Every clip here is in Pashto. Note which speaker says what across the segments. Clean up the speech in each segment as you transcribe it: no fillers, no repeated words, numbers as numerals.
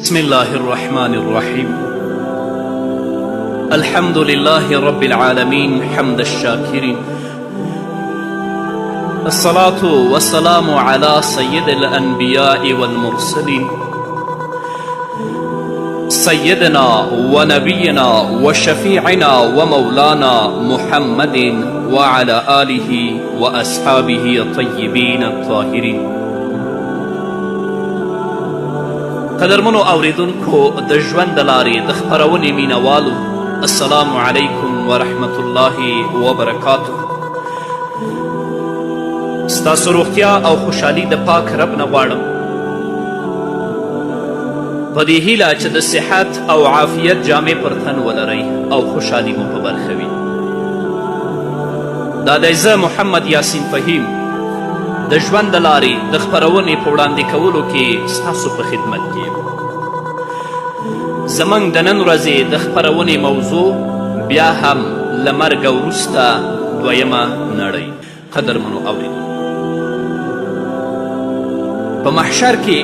Speaker 1: بسم الله الرحمن الرحيم. الحمد لله رب العالمين حمد الشاكرين، الصلاة والسلام على سيد الأنبياء والمرسلين سيدنا ونبينا وشفيعنا ومولانا محمد وعلى آله وأصحابه الطيبين الطاهرين. قدرمنو اوریدونکو د ژوند د لارې د خپرونې مینوالو، السلام علیکم ورحمت الله وبرکاتو. ستاسو روغتیا او خوشحالي د پاک رب نه غواړم، په دې هیله چې د صحت او عافیت جامې پر تن ولرئ او خوشحالي مو په برخه وي. دا دی زه محمد یاسین فهیم د ژوند د لارې د خپرونې په وړاندې کولو کې ستاسو په خدمت کې یم. زموږ د نن ورځې د خپرونې موضوع بیا هم له مرګه وروسته دویمه نړۍ. قدرمنو اورېدونکو، په محشر کې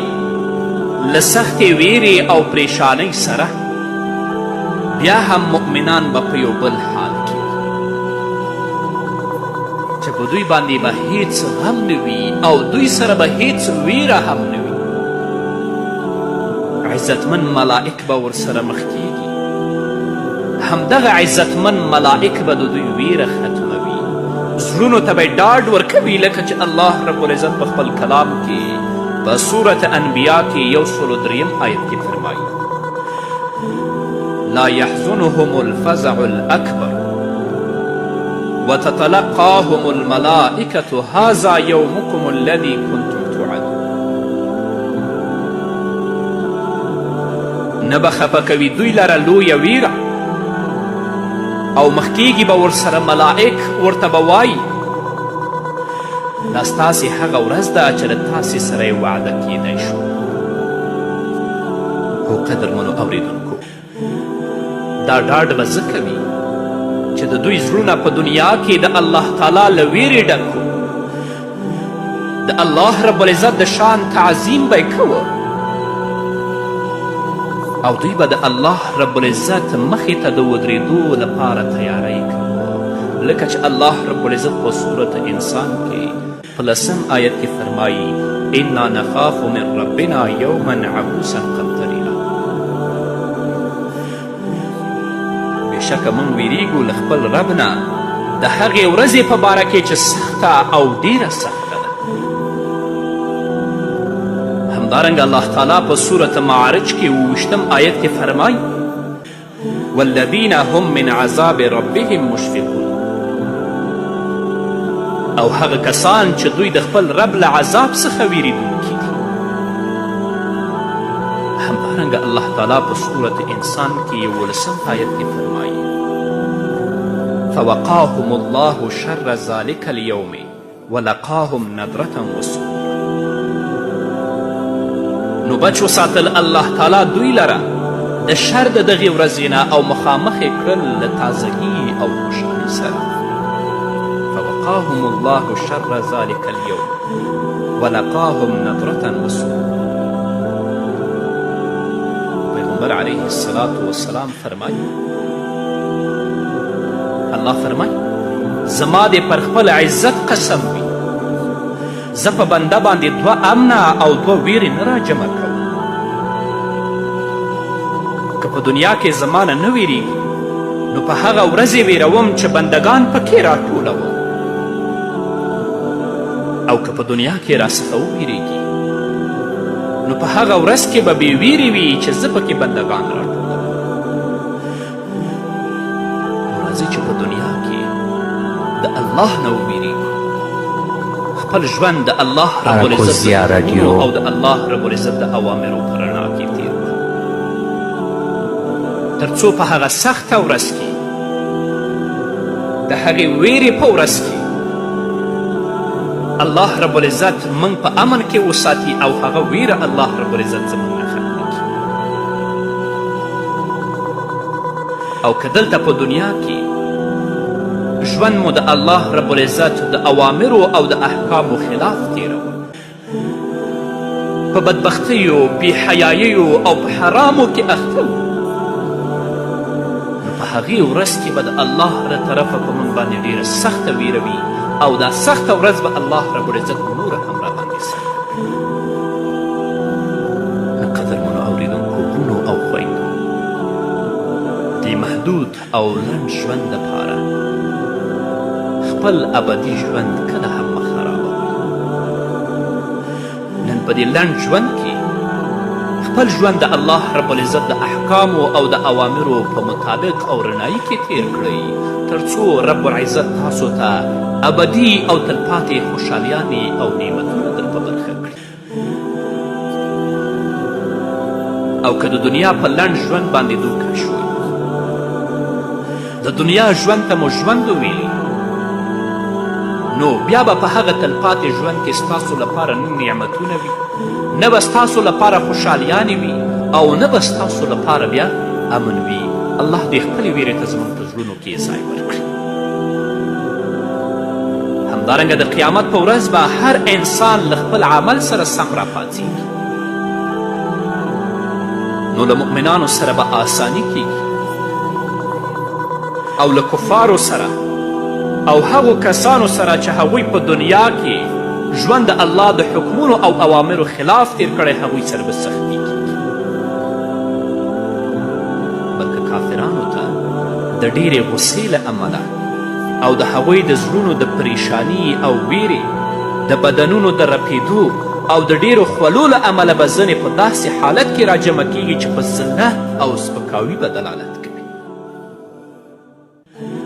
Speaker 1: له سختې ویرې او پریشانۍ سره بیا هم مؤمنان به په یو بل حال کې چې په دوی باندې به هیڅ غم نه وي او دوی سره به هیڅ ویره هم نه وي. عزتمن ملائک به ورسره مخ کیږي، همدغه عزتمن ملائک به د دوی ویره ختموي، زړونو ته به ډاډ ورکوي، لکه چې الله رب العزت په خپل کلام کې په سورت انبیا کې 103 آیت کې فرمایي: لا يحزنهم الفزع الأكبر وتتلقاهم الملائكة هذا يومكم الذي كنتم توعدون. نه به خفه کوي دوی لره لویه ویره او مخکیږي به ورسره ملائک ورته به وایي دا ستاسې هغه ورځ ده چې له تاسې سره یې وعده کیدی شو. خو قدرمنو اوریدونکو، دا ډاډ به ځکه وي چې د دوی زړونه په دنیا کې د الله تعالی له ویرې ډک و، د الله رب العزت د شان تعظیم به یې کوه او دوی به د الله رب العزت مخې ته د ودرېدو لپاره تیاری کوه، لکه چې الله رب العزت په صورت انسان کې په 10 آیت کې فرمایي: انا نخاف من ربنا یوما عبوسا قمطریرا. بېشکه موږ ویریږو له خپل رب نه د هغې ورځې په باره کې چې سخته او ډیره سخته ده. همدارنګه الله تعالی په صورت معارج کې 28 آیت کې فرمایي: والذین هم من عذاب ربهم مشفقون. او هغه کسان چې دوی د خپل رب له عذاب څخه ویریدونکي دي. همدارنګه الله تعالی په صورت انسان کې 11 آیت کې فرمایي: فوقاهم الله شر ذلك اليوم ولقاهم نضرة وسرورا. نو بچ وساتل الله تعالی دوی لره د شر د دغې ورځې نه او مخامخ یې کړل له تازګي او خوشحالۍ سره. فوقاهم الله شر ذلك اليوم ولقاهم نضرة وسرورا. پیغمبر علیه الصلاة والسلام فرمایي، الله فرمایي زما دې پر خپل عزت قسم وي، زه په بنده باندې 2 امنه او 2 ویرې نه راجمع کوم. که په دنیا کې زما نه نه ویریږي نو په هغه ورځ یې ویروم چې بندگان پکې راټولوم، او که په دنیا کې راڅخه وویریږي نو په هغه ورځ کې به بې ویرې وي چې زه پکې بندگان راټولوم. راځئ چې په دنیا کې د الله نه وویریږو، خپل ژوند د الله رب العزت د حکمونو او د الله رب العزت د اوامرو په رڼا کې تیر کړو، تر څو په هغه سخته ورځ کې د هغې ویرې په ورځ کې الله رب العزت من په امن کې وساتي او هغه ویره الله رب العزت زموږ نه ختمه کړي. او که دلته په دنیا کې ژوند مو د الله رب العزت د اوامرو او د احکامو خلاف تیرو په بدبختیو بېحیاییو او په حرامو کې اخته وو، نو په هغې ورځ کې به د الله له طرفه په موږ باندې ډېره سخته ویره وي او دا سخته ورځ به الله رب العزت نوره هم راباندې سخته کړي. نه قدرمنو اورېدونکو ورونو او خویندو، دې محدود او لنډ ژوند دپاره خپل ابدي ژوند کله هم مه خرابوئ. نن په دې لنډ ژوند کې خپل ژوند د الله رب العزت د احکامو او د اوامرو په مطابق او رڼایي کې تیر کړئ، تر څو رب العزت تاسو ته ابدي او تلپاتې خوشحالیانې او نعمتونه در په برخه کړي. او که د دنیا په لنډ ژوند باندې دوکه شوئ، د دنیا ژوند ته مو ژوند وویلي، نو بیا به په هغه تلپاتې ژوند کې ستاسو لپاره نه نعمتونه وي، نه به ستاسو لپاره خوشحالیانې وي او نه به ستاسو لپاره بیا امن وي. الله دې خپلې ویرې ته زموږ په زړونو کې ځای ورکړي. همدارنګه د قیامت په ورځ به هر انسان له خپل عمل سره سم راپاڅېږي، نو له مؤمنانو سره به آساني کیږي او له کفارو سره او هغو کسانو سره چې هغوی په دنیا کې ژوند د الله د حکمونو او اوامرو خلاف تیر کړی، هغوی سره به سختي کیږي. بلکې کافرانو ته د ډیرې غصې له امله او د هغوی د زړونو د پریشانی او ویرې، د بدنونو د رپیدو او د ډیرو خولو له امله به ځینې په داسې حالت کې راجمع کیږي چې په ذلت او سپکاوي به دلالت کوي.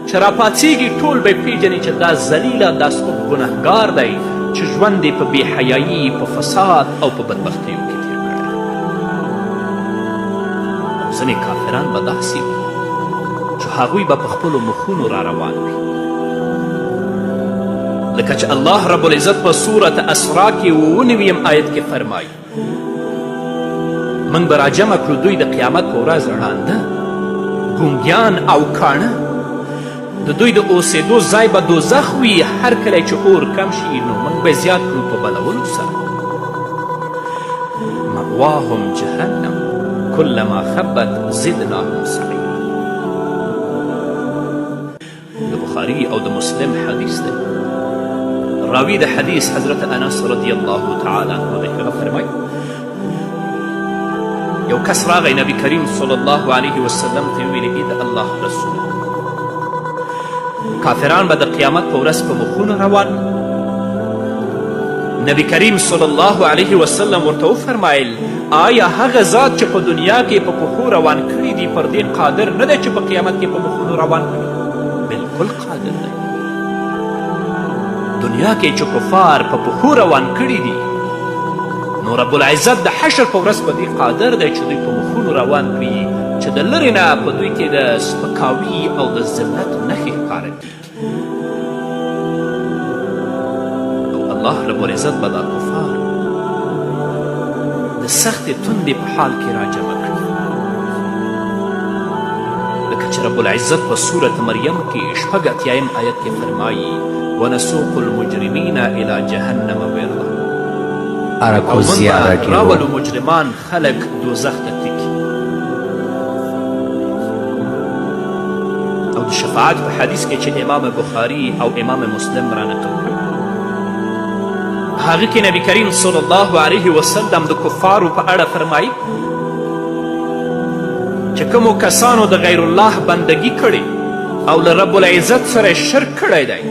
Speaker 1: چې راپاڅېږي ټول به یې پیژني چې دا ذلیله، دا سپک ګنهګار دی چې ژوند یې په بېحیایي، په فساد او په بدبختیو کې تیر کړی. او ځینې کافران به داسې وي چې هغوی به په خپلو مخونو را روان وي، لکه چې الله رب العزت په سورت اسراء کې 99 آیت کې فرمایي، موږ به راجمع کړو دوی د قیامت په ورځ ړانده، ګونګیان او کاڼه، د دوی د اوسېدو ځای به دوزخ وي، هر کله چې اور کم شي نو موږ به زیات کړو په بلولو سره. مأواهم جهنم کلما خبت زدناهم سعیرا. د بخاري او د مسلم حدیث دی. راوی د حدیث حضرت انس رضی الله تعالی عنه دی، هغه فرمایي یو کس راغی نبی کریم صلی الله علیه وسلم ته یې ویلې ای د الله رسوله، کافران به د قیامت په ورځ په مخونو روان. نبی کریم صلی الله علیه وسلم ورته وفرمایل آیا هغه ذات چې په دنیا کې په پښو روان کړي دي پر دې قادر نه دی چې په قیامت کې په مخونو روان کړي؟ بلکل قادر دی. دنیا کې چې کفار په پښو روان کړي دي، نو رب العزت د حشر په ورځ په دې قادر دی چې دوی په مخونو روان کړي، چې د لرې نه په دوی کې د سپکاوي او د ذلت نښې ښکاره کېږي. او الله رب العزت به دا کفار د سختې تندې په حال کې راجمع کړي، لکه چې رب العزت په سورت مریم کې 80 آیت کې فرمایي ونسوق المجرمین الی جهنم وردا. او موږ به راولو مجرمان خلک دوزخ ته تکي. او د شفاعت په حدیث کې چې امام بخاري او امام مسلم را نقل کړ، هغه کې نبی کریم صلی الله علیه وسلم د کفارو په اړه فرمایي چې کومو کسانو د غیر الله بندگی کړې او له رب العزت سره شرک کړی دی،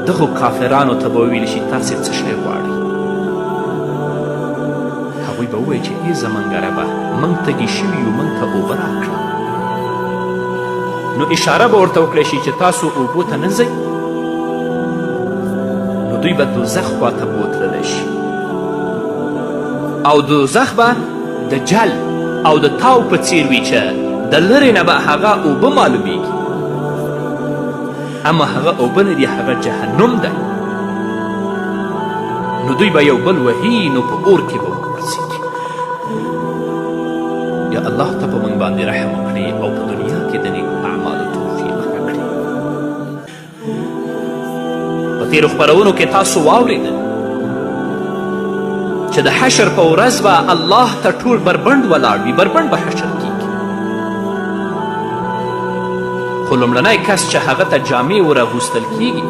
Speaker 1: دغو کافرانو ته به وویل شي تاسې څه شی غواړئ؟ هغوی به ووایي چې ای زموږ ربه، موږ تږي شوي یو، موږ ته اوبه راکړه. نو اشاره به ورته وکړی شي چې تاسو اوبو ته نه ځئ، نو دوی به دوزخ خواته بوتللی شي، او دوزخ به د جل او د تاو په څیر وي چې د لرې نه به هغه اوبه معلومیږي، اما هغه اوبه نه دي، هغه جهنم دی. نو دوی به یو بل وهي، نو په اور کې به وغورځېږي. یا الله ته په موږ باندې رحم وکړي او په دنیا کې د نیکو اعمالو توفیق راکړي. په تېرو خپرونو کې تاسو واورېدل چې د حشر په ورځ به الله ته ټول بربند ولاړ وي، بربند به حشر کیږي. خو لومړنی کس چې هغه ته جامې ور اغوستل کیږي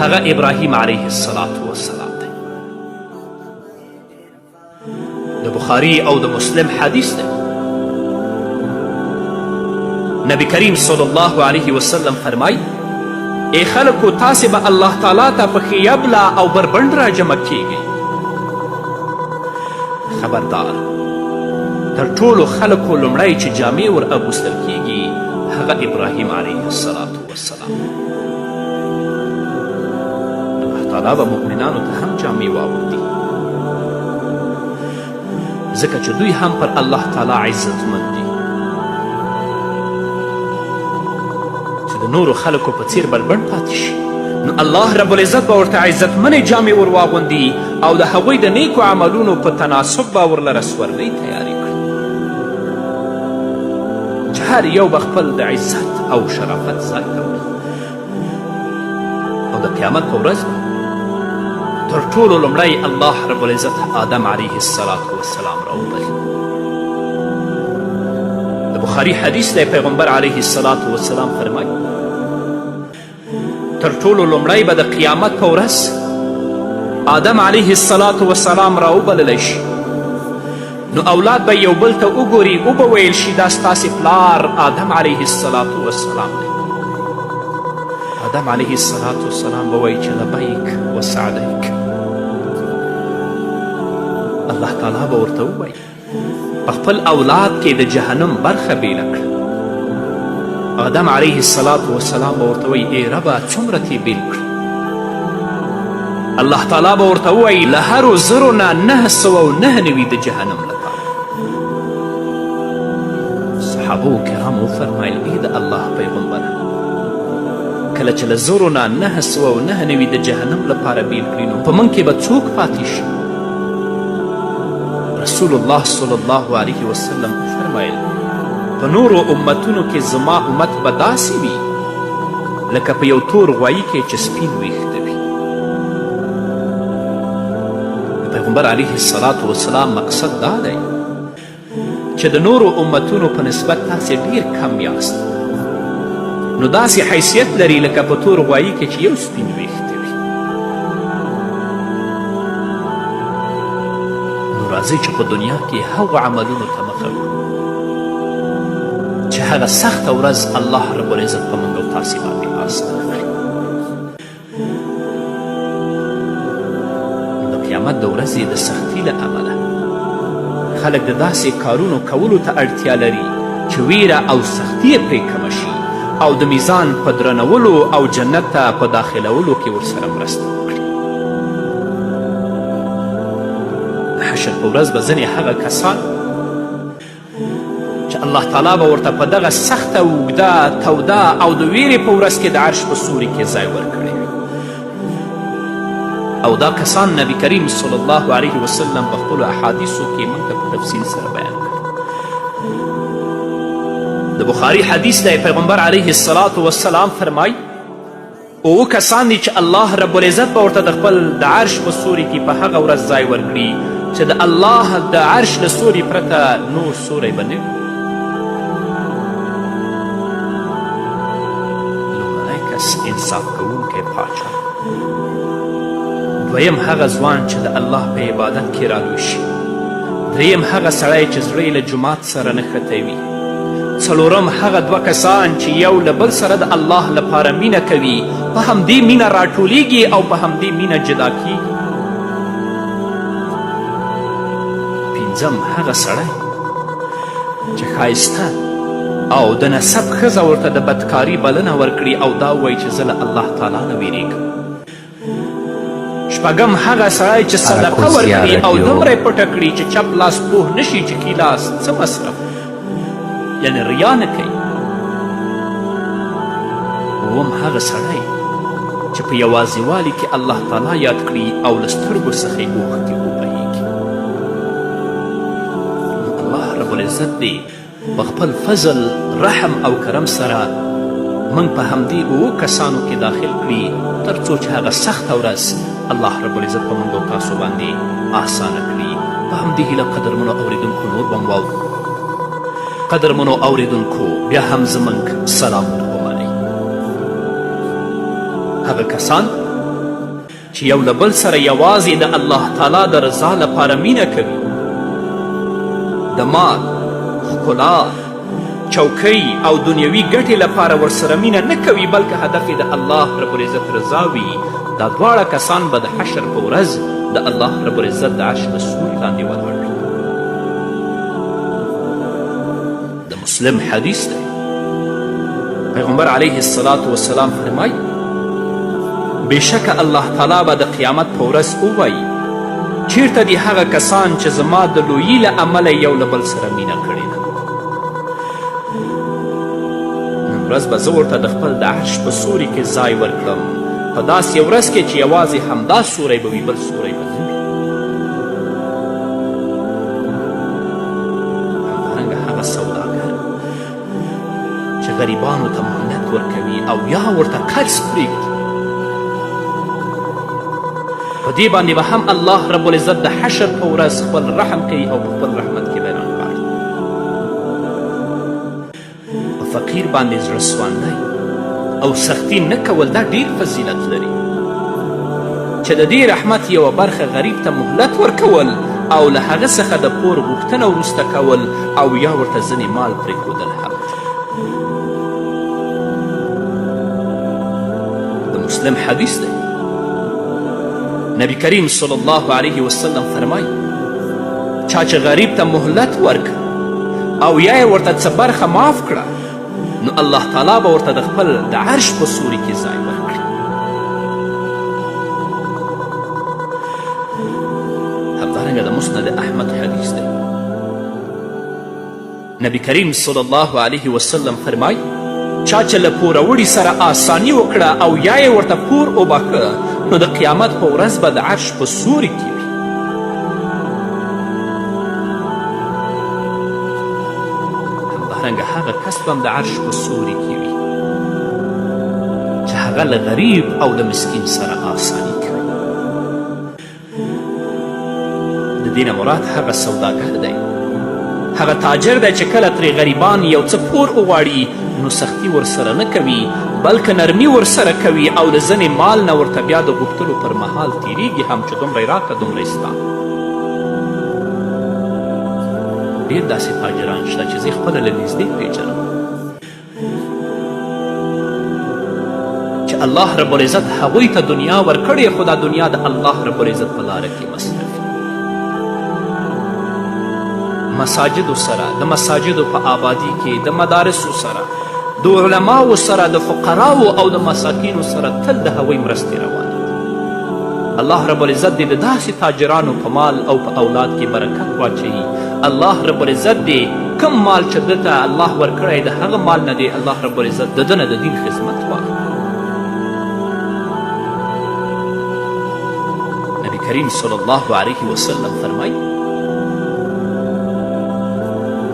Speaker 1: هغه ابراهیم علیه السلام دی. د بخاري او د مسلم حدیث دی. نبی کریم صلی الله علیه وسلم فرمای ای خلکو تاسې به الله تعالی ته په خیبله او بربند را جمع کیږئ. خبردار تر ټولو خلکو لومړی چې جامې ور اغوستل کیږي هغه ابراهیم علیه السلام. الله تعالی به مؤمنانو ته هم جامې واغوندي ځکه چې دوی هم پر الله تعالی عزتمند دي چې د نورو خلکو په څیر بربند پاتې شي. نو الله رب العزت به ورته عزتمنې جامې ور واغوندي او د هغوی د نیکو عملونو په تناسب به ورلره سورلۍ تیارې کړي چې هر یو به خپل د عزت او شرافت ځای ته وړي. او د قیامت په ورځ به تر ټولو لومړی الله رب العزت آدم علیه السلام راوبلي. د بخاري حدیث دی پیغمبر علیه السلام فرمایي تر ټولو لومړی به د قیامت په ورځ آدم علیه السلام راوبللی شي. نو اولاد به یو بل ته وګوري او به ویل شي دا ستاسې پلار آدم علیه السلام دی. آدم علیه السلام به وایي چې لبیک و سعدیک. الله تعالی به ورته ووایي په خپل اولاد کې د جهنم برخه بیله کړه. آدم علیه السلام به ورته وایي ای ربه څومره ترې بیل کړه. الله تعالی به ورته ووایي له هرو زرو نه 999 د جهنم لپاره. صحابو کرامو وفرمیل ای د الله پیغمبره کله چې له زرو نه 999 د جهنم لپاره بیل کړي نو په موږ کې به څوک پاتې شي؟ رسول الله صلی الله علیه وسلم فرمایل په نورو امتونو کې زما امت به داسې وي لکه په یو تور غوایي کې چې سپین ویښته وي. د پیغمبر علیه السلام مقصد دا دی چې د نورو امتونو په نسبت تاسې ډیر کم یاست نو داسې حیثیت لري لکه په تور غوایي کې چې یو سپین ویښته وي. نو راځئ چې په دنیا کې هغو عملونو ته مخه کړو چې هغه سخته ورځ الله رب العزت په موږ او تاسې باندې آسانه کړي. د قیامت د ورځې د سختي له امله خلک د داسې کارونو کولو ته اړتیا لري چې ویره او سختي یې پرې کمه شي او د میزان په درنولو او جنت ته په داخلولو کې ورسره مرسته وکړي. د حشر په ورځ به ځینې هغه کسان چې الله تعالی به ورته په دغه سخته اوږده توده او د ویرې په ورځ کې د عرش په سوري کې ځای ورکړی وي او دا کسان نبی کریم صلی الله علیه وسلم په خپلو احادیثو کې موږ ته په تفصیل سره بیان کړي. د بخاري حدیث دی پیغمبر علیه السلام فرمای اوه کسان دي چې الله رب العزت به ورته د خپل د عرش په سوري کې په هغه ورځ ځای ورکړي چې د الله د عرش له سوري پرته نور سوری به نه وي. لومړی کس انصاف کوونکی پاچا، دویم هغه ځوان چې د الله په عبادت کې رالوی شي، دریم هغه سړی چې زړه یې له جومات سره نښتی وي، څلورم هغه دوه کسان چې یو له بل سره د الله لپاره مینه کوي، په همدې مینه راټولیږي او په همدې مینه جدا کیږي. پنځم هغه سړی چې ښایسته او د نسب ښځه ورته د بدکاري بلنه ورکړي او دا ووایي چې زه له الله تعالی نه ویریږم. شپږم هغه سړی چې صدقه ورکړي او دومره یې پټه کړي چې چپ لاس پوه نشي چې ګیلاس څه مصرف یعنی ریا نه کوي. اووم هغه سړی چې په یوازیوالي کې الله تعالی یاد کړي او له سترګو څخه یې اوښکې وبهیږي. الله رب العزت دې په خپل فضل رحم او کرم سره موږ په همدې اوو کسانو کې داخل کړي تر څو چې هغه سخته ورځ الله رب العزت په موږ او تاسو باندې آسانه کړي. په همدې هیله قدرمنو اوریدونکو نور به مو قدرمنو اوریدونکو بیا هم زموږ سلامونه ومنئ. هغه کسان چې یو له بل سره یوازې د الله تعالی د رضا لپاره مینه کوي، د مال، ښکلا، چوکۍ او دنیوي ګټې لپاره ورسره مینه نه کوي بلکې هدف یې د الله رب العزت رضا وي، دا دواړه کسان به د حشر په ورځ د الله رب العزت د عرش د سوري لاندې ولاړ وي. د مسلم حدیث دی، پیغمبر علیه الصلاة والسلام فرمایي بېشکه الله تعالی به د قیامت په ورځ ووایي چیرته دي هغه کسان چې زما د لویي له امله یو له بل سره مینه کړې ده. نن ورځ به زه ورته د خپل د عرش په سوري کې ځای ورکړم، په داسې ورځ کې چې یوازې همدا سوری به وي، بل سوری به نه وي. همدارنګه هغه سوداګر چې غریبانو ته مهلت ورکوي او یا ورته قرض پرېږدي، په دې باندې به هم الله رب العزت د حشر په ورځ خپل رحم کوي او په خپل رحمت کې به یې رانغاړي. په فقیر باندې زړه سواندی او سختی نه کول دا ډیر فضیلت لري، چې د دې رحمت یوه برخه غریب ته مهلت ورکول او له هغه څخه د پور غوښتنه وروسته کول او یا ورته ځینې مال پرېښودل هم. د مسلم حدیث دی، نبی کریم صلی الله علیه وسلم فرمایي چا چې غریب ته مهلت ورکړه او یا یې ورته څه برخه معاف کړه نو الله تعالی به ورته د خپل د عرش په سوري کې ځای ورکړي. همدارنګه د مسند احمد حدیث دی، نبی کریم صلی الله علیه وسلم فرمایي چا چې له پوروړي سره آسانی وکړه او یا یې ورته پور وباښه نو د قیامت په ورځ به د عرش په سوري کې وي. همدارنګه هغه کس به هم د عرش په سوري کې وي چې هغه له غریب او د مسکین سره آسانی کوي. د دې نه مراد هغه سوداګر دی، هغه تاجر دی چې کله ترې غریبان یو څه پور وغواړي نو سختی ورسره نه کوي بلکې نرمي ورسره کوي او د ځینې مال نه ورته بیا د غوښتلو پر مهال تیریږي هم چې دومره یې راکړه دومره یې ستا. ډېر داسې تاجران شته چې زه یې خپله له نږدې پېژنم چې الله رب العزت هغوی ته دنیا ورکړې خو دا دنیا د الله رب العزت په لاره کې مصرفي. مساجدو سره، د مساجدو په آبادي کې، د مدارسو سره، د علماو سره، د فقراو او د مساکینو سره تل د هغوی مرستې روانې دي. الله رب العزت دې د داسې تاجرانو په مال او په اولاد کې برکت واچوي. الله رب العزت دې کم مال چې ده ته الله ورکړی د هغه مال نه دې الله رب العزت د ده نه د دین خدمت واخلي. نبی کریم صلی الله علیه وسلم فرمایي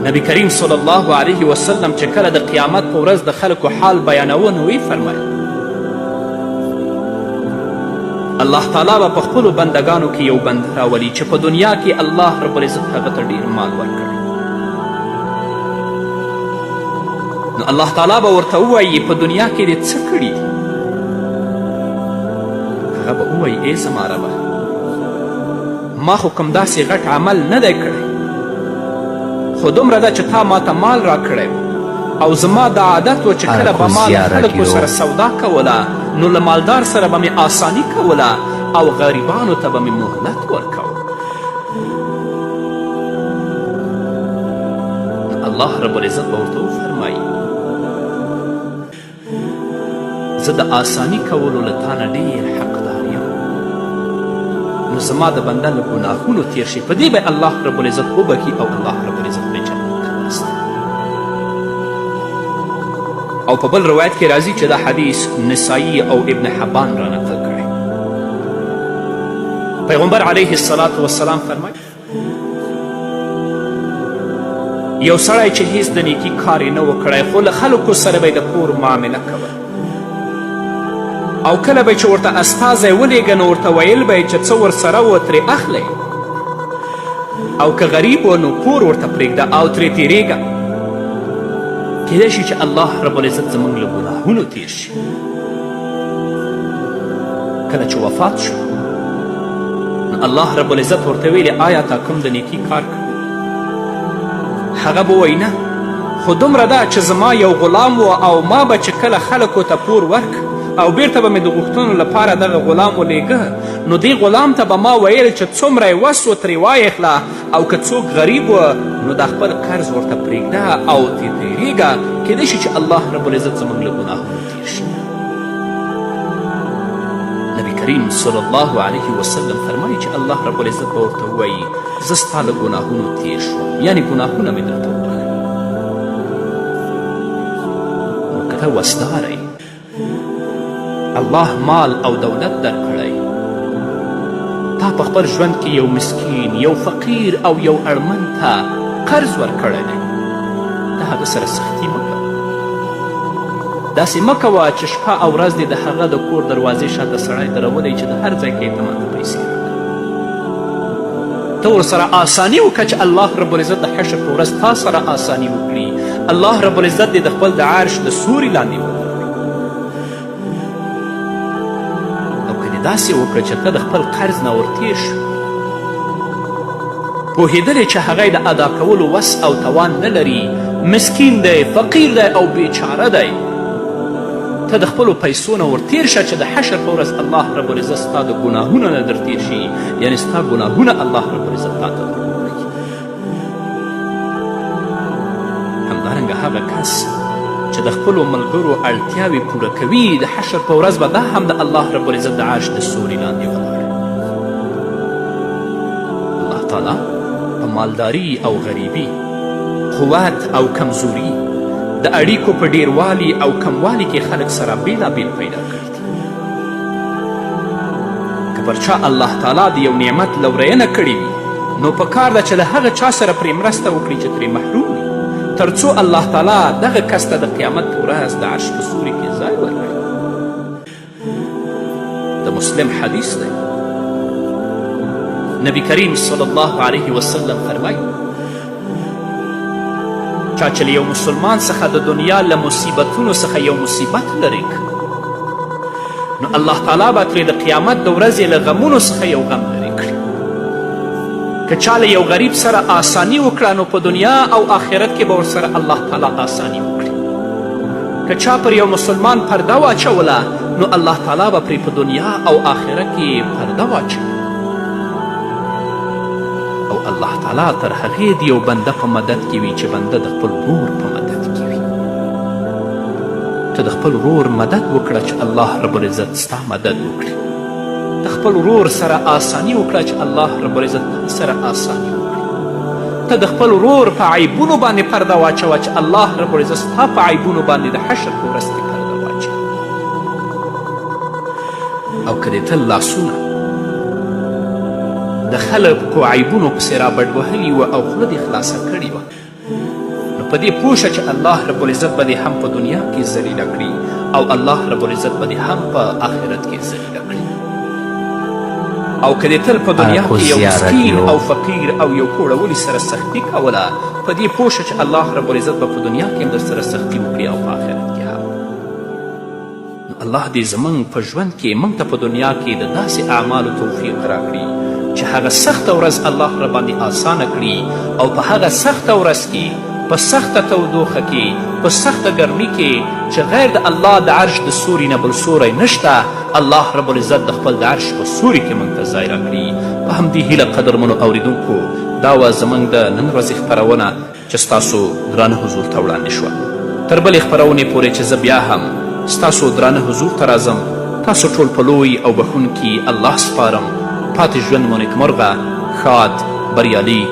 Speaker 1: نبی کریم صلی الله علیه وسلم چې کله د قیامت په ورځ د خلکو حال بیانوه نو ویې فرمایل الله تعالی به په خپلو بندګانو کې یو بنده راولي چې په دنیا کې الله رب العزت هغه ته ډېر مال ورکړی، نو الله تعالی به ورته ووایي په دنیا کې دې څه کړي دي؟ هغه به ووایي ای زما ربه ما خو کوم داسې غټ عمل نه دی کړی خو دومره ده چې تا ماته مال راکړی او زما دا عادت و چې کله به ما له خلکو سره سودا کوله نو له مالدار سره به مې آسانی کوله او غریبانو ته به مې مهلت ورکوه. الله رب العزت به ورته وفرمایي زه د آسانی کولو له تا نه ډېر حقدار یم، نو زما د بنده له ګناهونو تیر شي، په دې به الله رب العزت وبخي او الله رب العزت به جنت ته ورسوي. او په بل روایت کې راځي چې دا حدیث نسائی او ابن حبان را نقل کړی. پیغمبر علیه الصلاة والسلام فرمایي یو سړی چې هیڅ د نیکي کار یې نه و کړی خو له خلکو سره به یې د کور معامله کوله او کله به چې ورته استازی ولیږه نو ورته ویل به یې چې څه ورسره و ترې اخلی او که غریب و نو پور ورته پرېږده او ترې تیریږه. کیدای شي چې الله رب العزت زموږ له ګناهونو تیر شي. کله چې وفات شو نو الله رب العزت ورته ویلې آیا تا کوم د نیکي کار کړی؟ هغه به وایي نه، خو دومره ده چې زما یو غلام و او ما به چې کله خلکو ته پور ورک او بیرته به مې د غوښتنو لپاره دغه غلام ولیږه نو دې غلام ته به ما ویل چې څومره یې وس و ترې وایخله او که څوک غریب و نو دا خپل قرض ورته پرېږده او تیریږه. کیدای شي چې الله رب العزت زموږ له ګناهونو تیر شي. نبی کریم صلی الله علیه وسلم فرمایي چې الله رب العزت به ورته ووایي زه ستا له ګناهونو تیر شوم، یعنې ګناهونه مې درته وبخښل. نو که ته وسداره الله مال او دولت درکړی، تا په خپل ژوند کې یو مسکین، یو فقیر او یو اړمن ته قرض ورکړی دی، د هغه سره سختي مه کوه. داسې مه کوه چې شپه او ورځ دې د هغه د کور دروازې شاته سړی درولی چې د هر ځای کې یې ته ماته پیسې راکړه. ته ورسره آساني وکړه چې الله رب العزت د حشر په ورځ تا سره آساني وکړي. الله رب العزت دې د خپل د عرش د سوري لاندې داسې وکړه چې ته د خپل قرض نه ورتیر شو، پوهېدلې چې هغه د ادا کولو وس او توان نه لري، مسکین دی، فقیر دی او بیچاره دی، ته د خپلو پیسو نه ورتیر شه چې د حشر په ورځ الله رب العزت ستا د ګناهونو نه درتیر شي، یعنې ستا ګناهونه الله رب العزت تا ته درکړي. همدارنګه هغه کس چې د خپلو ملګرو اړتیاوې پوره کوي د حشر په ورځ به دا هم د الله رب العزت د عرش د سوري لاندې ولاړ. الله تعالی په مالداري او غریبي، قوت او کمزوري، د اړیکو په ډیروالي او کموالي کې خلک سره بېلابېل پیدا کړي دي. که پر چا الله تعالی د یو نعمت لورینه کړې وي نو پکار ده چې له هغه چا سره پرې مرسته وکړي چې ترې محروم وي، تر څو الله تعالی دغه کس ته د قیامت په ورځ د عرش په سوري کې ځای ورکړي. د مسلم حدیث دی، نبی کریم صلی الله علیه وسلم فرمایي چا چې له یو مسلمان څخه د دنیا له مصیبتونو څخه یو مصیبت لرې نو الله تعالی به ترې د قیامت د ورځې له غمونو څخه یو غم لرې کړي. که چا له یو غریب سره آسانی وکړه نو په دنیا او آخرت کې به ورسره الله تعالی آسانی وکړي. که چا پر یو مسلمان پرده واچوله نو الله تعالی به پرې په دنیا او آخرت کې پرده واچوي. او الله تعالی تر هغې د یو بنده په مدد کې وي چې بنده د خپل ورور په مدد کې وي. ته د خپل ورور مدد وکړه چې الله رب العزت ستا مدد وکړي. د خپل ورور سره آسانی وکړه چې الله رب العزت سره آسانی وکړي. ته د خپل ورور په عیبونو باندې پرده واچوه چې الله رب العزت ستا په عیبونو باندې د حشر په ورځ کې پرده واچوي. او که دې تل لاسونه د خلکو عیبونو پسې رابډ وهلي وه او خوله دې خلاصه کړې وه نو په دې پوه شه چې الله رب العزت به دې هم په دنیا کې ذلیله کړي او الله رب العزت به دې هم په آخرت کې ذلیله کړي. او که دې تل په دنیا کې یو مسکین او فقیر او یو پوړولي سره سختي کوله په دې پوه شه چې الله رب العزت به په دنیا کې هم در سره سختي وکړي او په آخرت کې هم. الله دې زموږ په ژوند کې موږ ته په دنیا کې د داسې اعمالو توفیق راکړي چې هغه سخته ورځ الله رباندې آسانه کړي او په هغه سخته ورځ کې په سخته تودوخه کې په سخته ګرمي کې چې غیر د الله د عرش د سوري نه بل سوری نشته الله رب العزت د خپل د عرش په سوري کې موږ ته ځای راکړي. په همدې هیله قدرمنو اوریدونکو دا وه زموږ د نن ورځې خپرونه چې ستاسو درانه حضور ته وړاندې شوه. تر بلې خپرونې پورې چې زه بیا هم ستاسو درانه حضور ته راځم تاسو ټول په لوی او بخښونکي الله سپارم. پاتې ژوند مو نیکمرغه، ښاد، بریالي